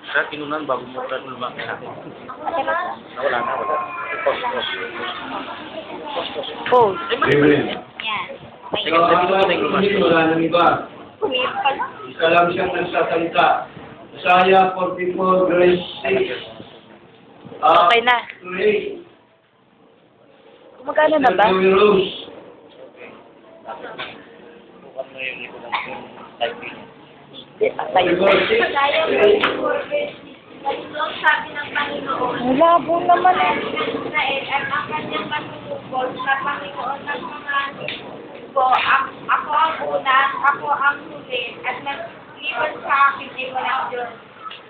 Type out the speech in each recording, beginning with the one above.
Sa kinunan bago mo ka lumaki sa akin. Wala na, wala. Pause. Amen. Yan. So, ang ating wala nang iba. Kumiyot pa lang. Isa lang siyang nagsasalita. Isaiah 44, verse 6. Okay na. 3. Gumagana na ba? Rose. Bukan mo yung likod ng typing. Tayo. Sabi ng Panginoon, Malabo naman eh. Israel at ang kanyang matutupol sa Panginoon ng mga ko, ako ang una, ako ang huli, at nagliban sa akin ay walang Diyos.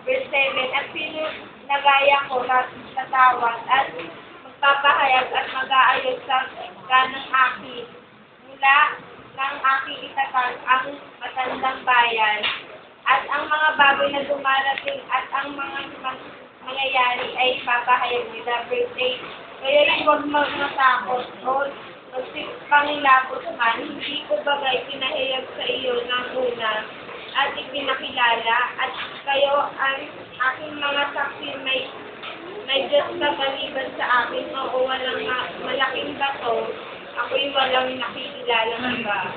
Verse 7, at sino nagaya ko tatawag at magpapahayag at mag-aayos sa ganang akin. Mula ng aking itatag ang matandang bayan, at ang mga baboy na dumarating at ang mga mangyayari ay papahayag nila. Verse 8, kaya huwag magmatakot o magsipangilapot man, hindi ko bagay pinahayag sa iyo ng una at ipinakilala, at kayo ang aking mga saksi may Diyos na maliban sa akin, o walang malaking bato, ako'y walang nakikilala ng ba.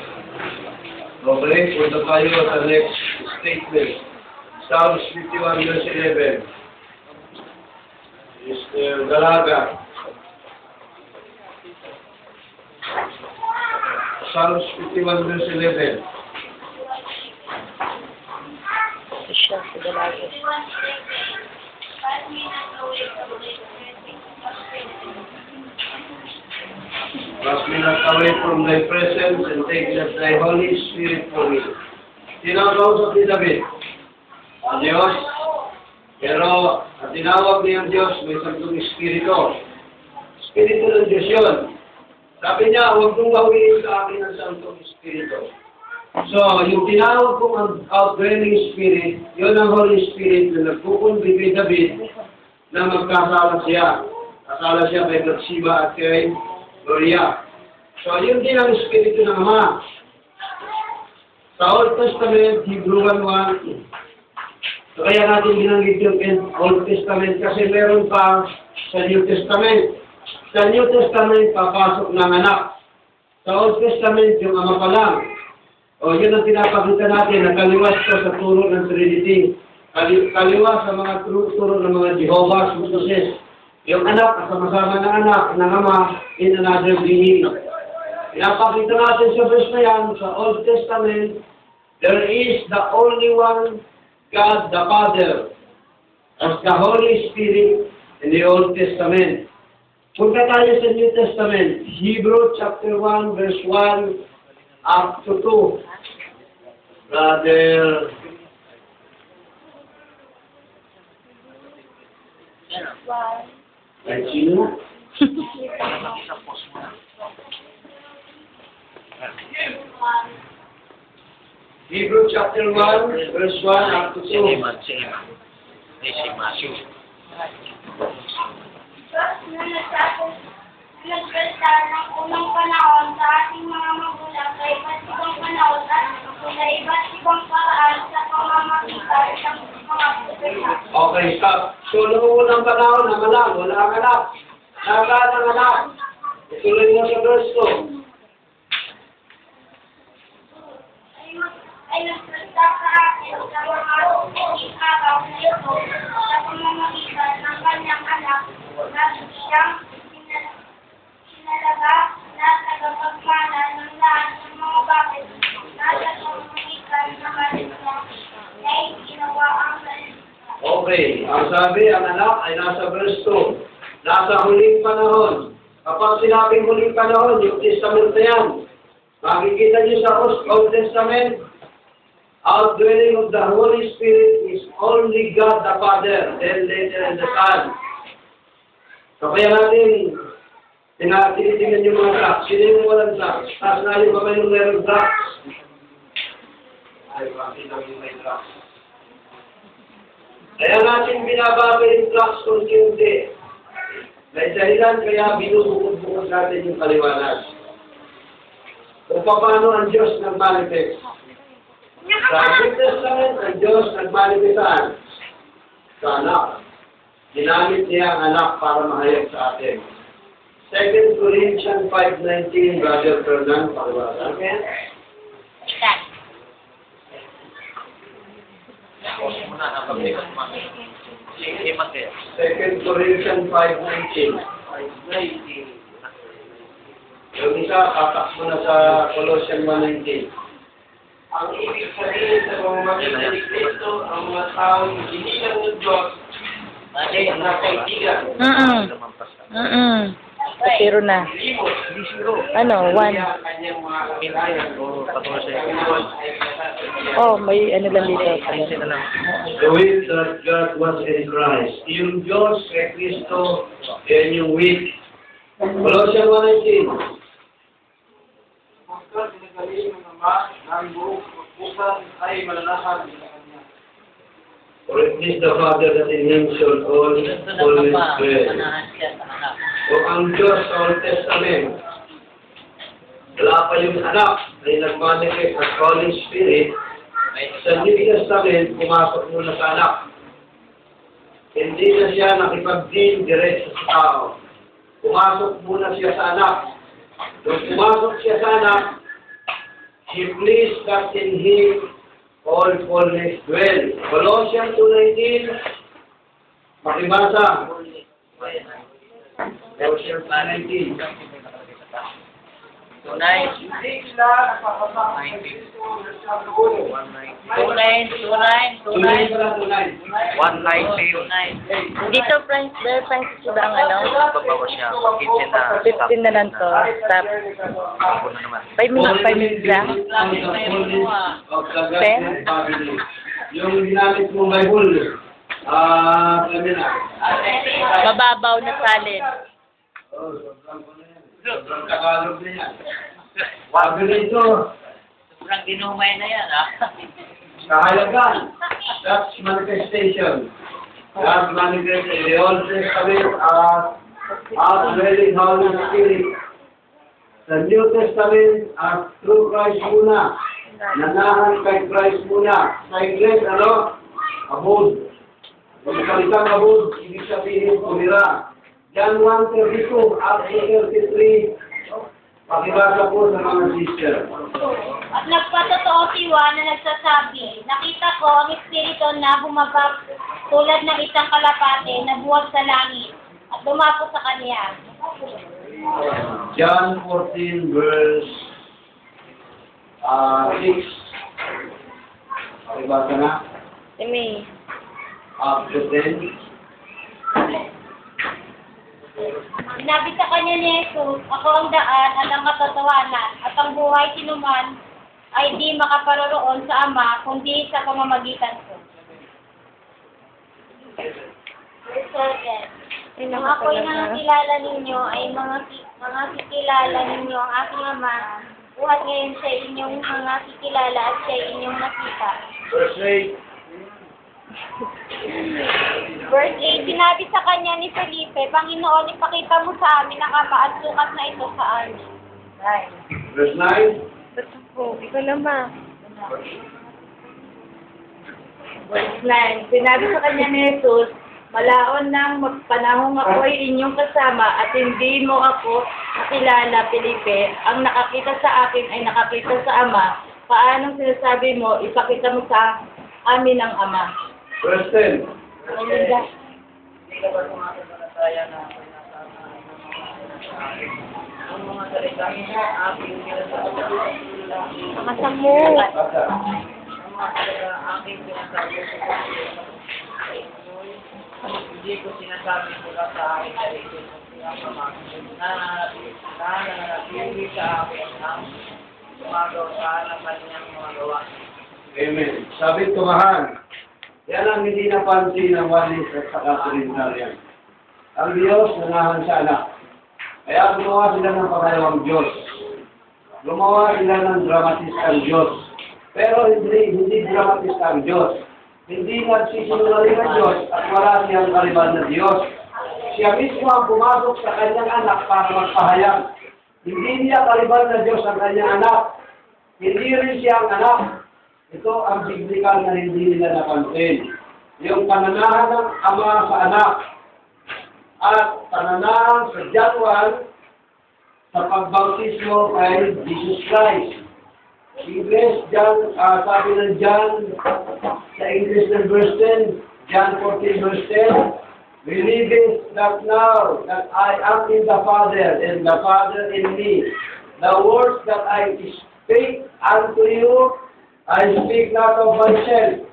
Okay, punta tayo sa next statement. Psalms 51, verse 11. Mr. Dalaga. Psalms 51, verse 11. Siya, sa dalaga. Cast me not away from thy presence, and take not thy Holy Spirit from me. Tinakausap ni David ang Diyos, pero at tinawag niya ang Diyos, may Santong Espiritu. Espiritu ng Diyos yun. Sabi niya, huwag mong bawiin sa akin ang Santong Espiritu. So, yung tinawag kong ang outgoing Spirit, yun ang Holy Spirit na nagpupundi kay David na magkasala siya. Kasala siya kay Bathsheba at kay Gloria. So, yun din ang Espiritu ng Ama. Sa Old Testament, Hebrew 1:1, so kaya natin ginanggit yung Old Testament kasi meron pa sa New Testament. Sa New Testament, papasok ng anak. Sa Old Testament, yung Ama pa lang. O, yun ang pinapakita natin, nakaliwas ko sa turo ng Trinity. Kaliwas sa mga turo ng mga Jehovah's Witnesses. Yung anak, kasama-sama ng anak, ng Ama, in another being. Pinapakita natin sa verse na yan, sa Old Testament, there is the only one God the Father, as the Holy Spirit in the Old Testament. Punta tayo sa New Testament, Hebrew chapter 1, verse 1 up to 2. Brother ay, sino? Hebrew chapter 1, verse 1 up to 2. Si Eman. Si Matthew. Diyos na nagsalita ng unang panahon sa ating mga magulang sa iba't ibang panahon at sa iba't ibang paraan sa pamamagitan ng mga propeta. Okay, stop. So, noong unang panahon na malang, wala ang anak. Lahat ng anak. Ituloy mo sa verse 2. Ay nagsalita sa akin sa mga araw na ito sa pamamagitan ng kanyang anak na siyang sinalaga na tagapagmana ng lahat ng mga bagay na sa pamamagitan ng kanila ay ginawa ang salita. Okay, ang sabi, ang anak ay nasa verse 2. Nasa huling panahon. Kapag sinabing huling panahon, yung testament na yan, makikita niyo sa Old Testament, outdwelling of the Holy Spirit is only God the Father, then later the Son. So kaya natin, tinitingnan yung mga tracks. Sino yung walang tracks? Taas na yung mga yung meron tracks. Ay, bakit lang yung may tracks? Kaya natin binababa yung tracks konti-unti. May dahilan kaya binubukod-bukod natin yung kaliwanag. Kung paano ang Diyos nag-manifest. Sa New Testament, ang Diyos nag-manifestaan. sa anak. Ginamit niya ang anak para mahayag sa atin. 2 Corinthians 5:19, Brother Fernand, pakibasa. Ikan. Muna, napaglikot mo. Imat eh. 2 Corinthians 5:19. Yung isa, tatakbo na sa Colossians 1:19. Ang ibig sabihin sa pamamagitan ni Kristo, ang mga taong hinilang ng Diyos ay nakaibigan. Zero na. Ano, 1. Oh, may ano lang dito. The week that God was in Christ. Yung Diyos kay Kristo, yan yung week. Colossians 1:19. Pagkat pinagaling ng Ama ng buong pagpusan ay malalahan sa Kanya. For it is the Father that in Him shall all fullness dwell. O ang Diyos sa Old Testament, wala pa yung anak ay nagmanifest sa Holy Spirit. Sa New Testament, pumasok muna sa anak. Hindi na siya nakipag-deal diretso sa tao. Pumasok muna siya sa anak. Nung pumasok siya sa anak, He pleased that in Him all fullness dwell. Colossians 2:19, pakibasa. Colossians 2:19. Tunay. Hindi sila nakapasama sa Kristo na siya lubulo. Tunay. Tunay pala, tunay. 190. Dito, Frank, Francis, ba ang ano? Babawa siya. 15 na. 15 na lang to. Stop. Ako na naman. 5 minutes lang. Ten? Yung ginamit mong Bible, kami na. Mababaw na salin. Oh, sobrang ko na yan. Sobrang Tagalog na yan. Sabi rito, Sobrang ginumay na yan, ha? kahalagan. That's manifestation. That's manifestation. The Old Testament as dwelling Holy Spirit. The New Testament as through Christ muna. Nanahan kay Christ muna. Sa Ingles, ano? Abode. Kung salitang abode, ibig sabihin, tumira. John 1:32, Acts 2:33, pakibasa po sa mga sister. At nagpatotoo si Juan na nagsasabi, nakita ko ang Espiritu na bumaba tulad ng isang kalapate na buwag sa langit at dumapo sa kanya. John 14 verse 6. Pakibasa na. Imi. Up to 10. Sinabi sa kanya ni Jesus, ako ang daan at ang katotohanan at ang buhay sinuman ay di makaparoroon sa Ama kundi sa pamamagitan ko. Verse 7. Nang ako'y nakakilala ninyo ay mga kikilala ninyo ang aking Ama. Buhat ngayon siya inyong mga kikilala at siya inyong nakita. Verse 8. Verse 8, sinabi sa kanya ni Felipe, Panginoon, ipakita mo sa amin ang Ama at sukat na ito sa amin. Verse 9. Ba't ako? Ikaw naman. Verse 9, sinabi sa kanya ni Jesus, malaon ng panahong ako ay inyong kasama at hindi mo ako nakilala, Felipe. Ang nakakita sa akin ay nakakita sa Ama. Paanong sinasabi mo, ipakita mo sa amin ang Ama? Verse 10. Hallelujah. Makasamu. Hindi ko sinasabi mula sa akin na ito nananatili sa akin ang gumagawa ng kanyang mga gawa. Amen. Sabi tumahan. Yan ang hindi napansin ng walis at saka Trinitarian. Ang Diyos nanahan sa anak. Kaya gumawa sila ng pangalawang Diyos. Gumawa sila ng dramatistang Diyos. Pero hindi dramatistang Diyos. Hindi nagsisinungaling ang Diyos at wala siyang karibal na Diyos. Siya mismo ang pumasok sa kanyang anak para magpahayag. Hindi niya karibal na Diyos ang kanyang anak. Hindi rin siya ang anak. Ito ang biblical na hindi nila napansin. yung pananahan ng Ama sa Anak at pananahan sa John 1 sa pagbautismo kay Jesus Christ. English, John, sabi ng John, sa English ng verse 10, John 14 verse 10, believest that now that I am in the Father, and the Father in me. The words that I speak unto you, I speak not of myself,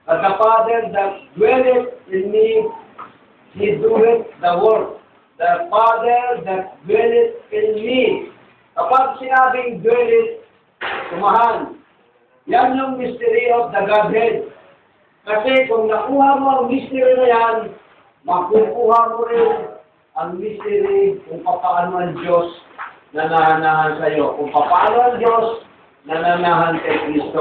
but the Father that dwelleth in me, He doeth the work. The Father that dwelleth in me. Kapag sinabing dwelleth, tumahan. Yan yung mystery of the Godhead. Kasi kung nakuha mo ang mystery na yan, makukuha mo rin ang mystery kung paano ang Diyos nananahan sa iyo. Kung paano ang Diyos nananahan kay Kristo.